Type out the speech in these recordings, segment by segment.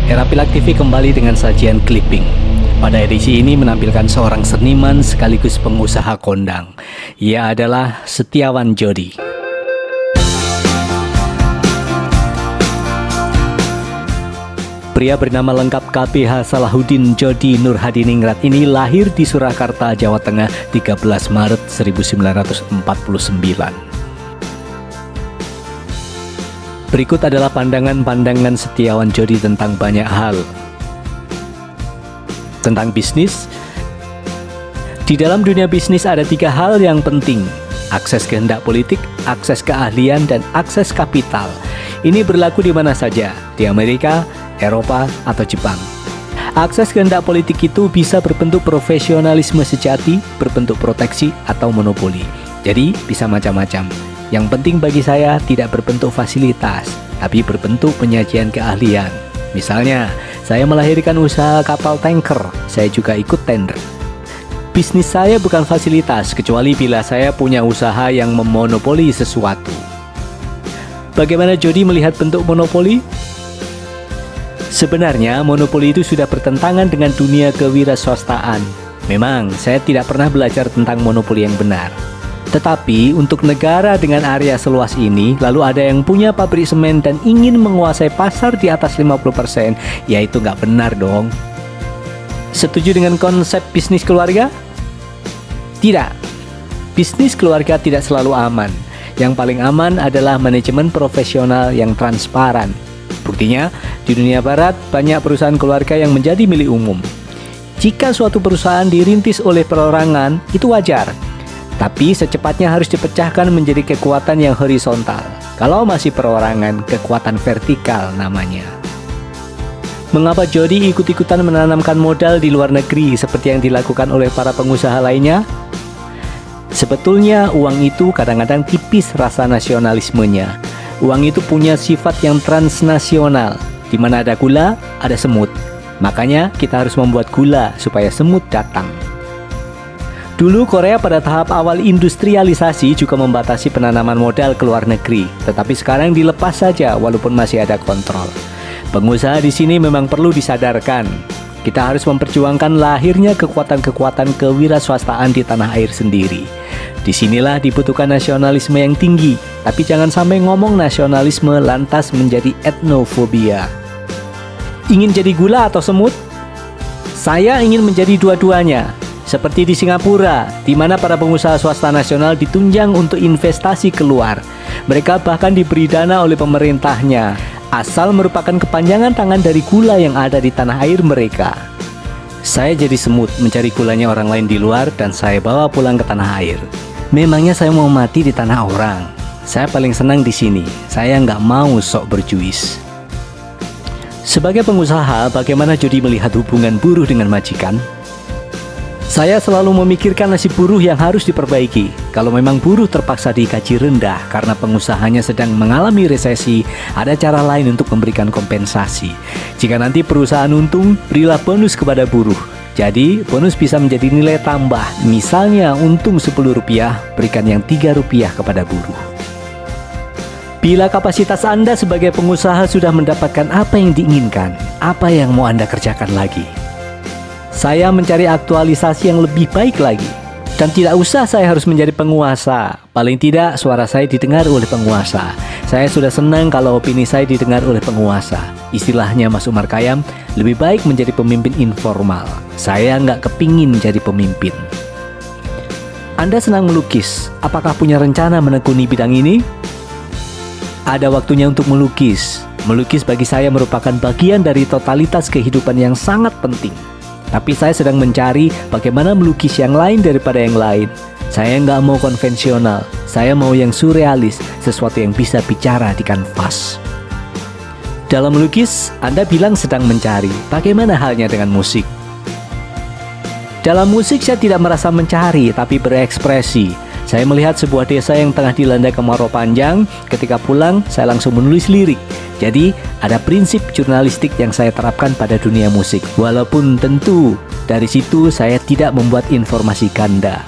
Era Pilak TV kembali dengan sajian clipping. Pada edisi ini menampilkan seorang seniman sekaligus pengusaha kondang. Ia adalah Setiawan Jody. Pria bernama lengkap KPH Salahuddin Jody Nurhadiningrat ini lahir di Surakarta, Jawa Tengah 13 Maret 1949. Berikut adalah pandangan-pandangan Setiawan Jody tentang banyak hal. Tentang bisnis. Di dalam dunia bisnis ada 3 hal yang penting: akses kehendak politik, akses keahlian, dan akses kapital. Ini berlaku di mana saja, di Amerika, Eropa, atau Jepang. Akses kehendak politik itu bisa berbentuk profesionalisme sejati, berbentuk proteksi, atau monopoli. Jadi bisa macam-macam. Yang penting bagi saya tidak berbentuk fasilitas, tapi berbentuk penyajian keahlian. Misalnya, saya melahirkan usaha kapal tanker, saya juga ikut tender. Bisnis saya bukan fasilitas, kecuali bila saya punya usaha yang memonopoli sesuatu. Bagaimana Jody melihat bentuk monopoli? Sebenarnya, monopoli itu sudah bertentangan dengan dunia kewirausahaan. Memang, saya tidak pernah belajar tentang monopoli yang benar. Tetapi untuk negara dengan area seluas ini, lalu ada yang punya pabrik semen dan ingin menguasai pasar di atas 50%, ya itu nggak benar dong. Setuju dengan konsep bisnis keluarga? Tidak. Bisnis keluarga tidak selalu aman. Yang paling aman adalah manajemen profesional yang transparan. Buktinya, di dunia barat banyak perusahaan keluarga yang menjadi milik umum. Jika suatu perusahaan dirintis oleh perorangan, itu wajar. Tapi secepatnya harus dipecahkan menjadi kekuatan yang horizontal. Kalau masih perorangan, kekuatan vertikal namanya. Mengapa Jody ikut-ikutan menanamkan modal di luar negeri seperti yang dilakukan oleh para pengusaha lainnya? Sebetulnya uang itu kadang-kadang tipis rasa nasionalismenya. Uang itu punya sifat yang transnasional. Di mana ada gula, ada semut. Makanya kita harus membuat gula supaya semut datang. Dulu Korea pada tahap awal industrialisasi juga membatasi penanaman modal ke luar negeri, tetapi sekarang dilepas saja walaupun masih ada kontrol. Pengusaha di sini memang perlu disadarkan. Kita harus memperjuangkan lahirnya kekuatan-kekuatan kewirausahaan di tanah air sendiri. Disinilah dibutuhkan nasionalisme yang tinggi, tapi jangan sampai ngomong nasionalisme lantas menjadi etnofobia. Ingin jadi gula atau semut? Saya ingin menjadi dua-duanya. Seperti di Singapura, di mana para pengusaha swasta nasional ditunjang untuk investasi keluar. Mereka bahkan diberi dana oleh pemerintahnya, asal merupakan kepanjangan tangan dari gula yang ada di tanah air mereka. Saya jadi semut mencari gulanya orang lain di luar dan saya bawa pulang ke tanah air. Memangnya saya mau mati di tanah orang? Saya paling senang di sini, saya nggak mau sok berjuis. Sebagai pengusaha, bagaimana Jody melihat hubungan buruh dengan majikan? Saya selalu memikirkan nasib buruh yang harus diperbaiki. Kalau memang buruh terpaksa digaji rendah karena pengusahanya sedang mengalami resesi, ada cara lain untuk memberikan kompensasi. Jika nanti perusahaan untung, berilah bonus kepada buruh. Jadi, bonus bisa menjadi nilai tambah. Misalnya, untung Rp10, berikan yang Rp3 kepada buruh. Bila kapasitas Anda sebagai pengusaha sudah mendapatkan apa yang diinginkan, apa yang mau Anda kerjakan lagi? Saya mencari aktualisasi yang lebih baik lagi. Dan tidak usah saya harus menjadi penguasa. Paling tidak suara saya didengar oleh penguasa. Saya sudah senang kalau opini saya didengar oleh penguasa. Istilahnya Mas Umar Khayyam, lebih baik menjadi pemimpin informal. Saya nggak kepingin jadi pemimpin. Anda senang melukis. Apakah punya rencana menekuni bidang ini? Ada waktunya untuk melukis. Melukis bagi saya merupakan bagian dari totalitas kehidupan yang sangat penting. Tapi saya sedang mencari bagaimana melukis yang lain daripada yang lain. Saya nggak mau konvensional, saya mau yang surrealis, sesuatu yang bisa bicara di kanvas. Dalam melukis, Anda bilang sedang mencari. Bagaimana halnya dengan musik? Dalam musik saya tidak merasa mencari, tapi berekspresi. Saya melihat sebuah desa yang tengah dilanda kemarau panjang. Ketika pulang, saya langsung menulis lirik. Jadi, ada prinsip jurnalistik yang saya terapkan pada dunia musik. Walaupun tentu, dari situ saya tidak membuat informasi ganda.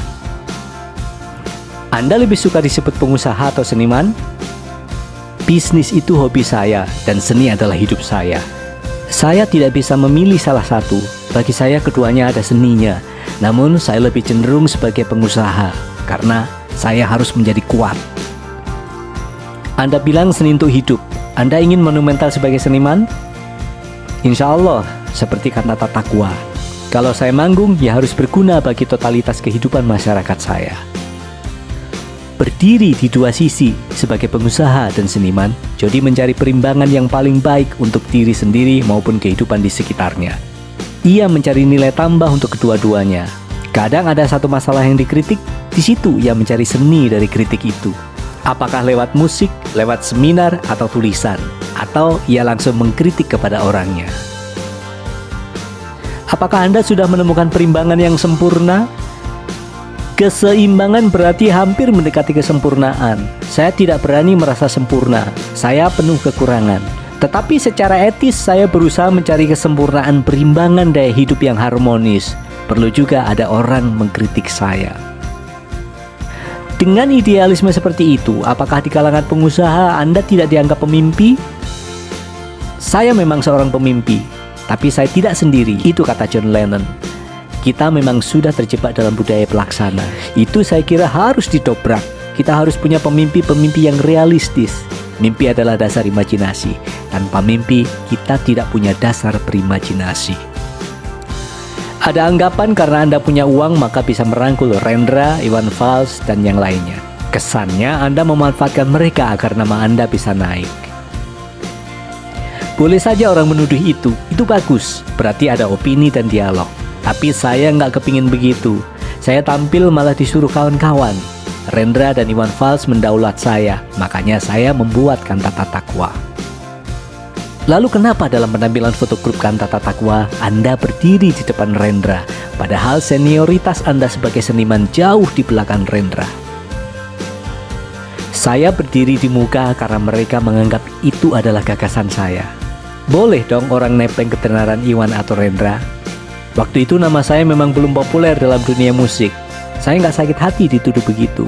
Anda lebih suka disebut pengusaha atau seniman? Bisnis itu hobi saya, dan seni adalah hidup saya. Saya tidak bisa memilih salah satu. Bagi saya keduanya ada seninya. Namun saya lebih cenderung sebagai pengusaha karena saya harus menjadi kuat. Anda bilang seni untuk hidup. Anda ingin monumental sebagai seniman? Insya Allah, seperti kantata takwa. Kalau saya manggung, ya harus berguna bagi totalitas kehidupan masyarakat saya. Berdiri di dua sisi, sebagai pengusaha dan seniman, Jody mencari perimbangan yang paling baik untuk diri sendiri maupun kehidupan di sekitarnya. Ia mencari nilai tambah untuk kedua-duanya. Kadang ada satu masalah yang dikritik, di situ ia mencari seni dari kritik itu. Apakah lewat musik, lewat seminar, atau tulisan, atau ia langsung mengkritik kepada orangnya. Apakah Anda sudah menemukan perimbangan yang sempurna? Keseimbangan berarti hampir mendekati kesempurnaan. Saya tidak berani merasa sempurna, saya penuh kekurangan. Tetapi secara etis saya berusaha mencari kesempurnaan perimbangan daya hidup yang harmonis. Perlu juga ada orang mengkritik saya. Dengan idealisme seperti itu, apakah di kalangan pengusaha Anda tidak dianggap pemimpi? Saya memang seorang pemimpi, tapi saya tidak sendiri, itu kata John Lennon. Kita memang sudah terjebak dalam budaya pelaksana. Itu saya kira harus didobrak. Kita harus punya pemimpi-pemimpi yang realistis. Mimpi adalah dasar imajinasi. Tanpa mimpi, kita tidak punya dasar berimajinasi. Ada anggapan karena Anda punya uang maka bisa merangkul Rendra, Iwan Fals, dan yang lainnya. Kesannya Anda memanfaatkan mereka agar nama Anda bisa naik. Boleh saja orang menuduh itu bagus, berarti ada opini dan dialog. Tapi saya nggak kepingin begitu. Saya tampil malah disuruh kawan-kawan. Rendra dan Iwan Fals mendaulat saya, makanya saya membuat kantata takwa. Lalu kenapa dalam penampilan foto grup kantata takwa Anda berdiri di depan Rendra, padahal senioritas Anda sebagai seniman jauh di belakang Rendra? Saya berdiri di muka karena mereka menganggap itu adalah gagasan saya. Boleh dong orang nepeng ketenaran Iwan atau Rendra. Waktu itu nama saya memang belum populer dalam dunia musik. Saya nggak sakit hati dituduh begitu.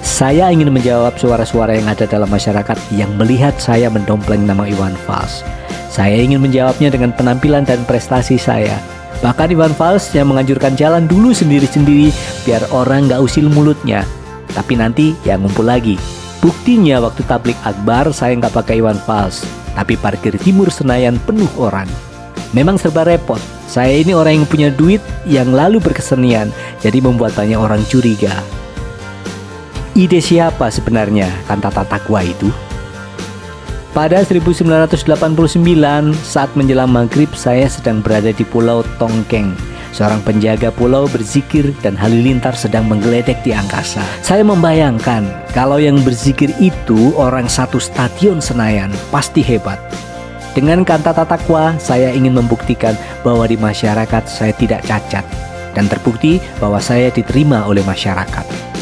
Saya ingin menjawab suara-suara yang ada dalam masyarakat yang melihat saya mendompleng nama Iwan Fals. Saya ingin menjawabnya dengan penampilan dan prestasi saya. Bahkan Iwan Fals yang menganjurkan jalan dulu sendiri-sendiri biar orang nggak usil mulutnya. Tapi nanti ya ngumpul lagi. Buktinya waktu tablik akbar saya nggak pakai Iwan Fals, tapi parkir timur Senayan penuh orang. Memang serba repot. Saya ini orang yang punya duit yang lalu berkesenian, jadi membuat banyak orang curiga. Ide siapa sebenarnya kantata takwa itu? Pada 1989, saat menjelang maghrib, saya sedang berada di Pulau Tongkeng. Seorang penjaga pulau berzikir dan halilintar sedang menggeledek di angkasa. Saya membayangkan kalau yang berzikir itu orang satu stadion Senayan, pasti hebat. Dengan kantata takwa, saya ingin membuktikan bahwa di masyarakat saya tidak cacat. Dan terbukti bahwa saya diterima oleh masyarakat.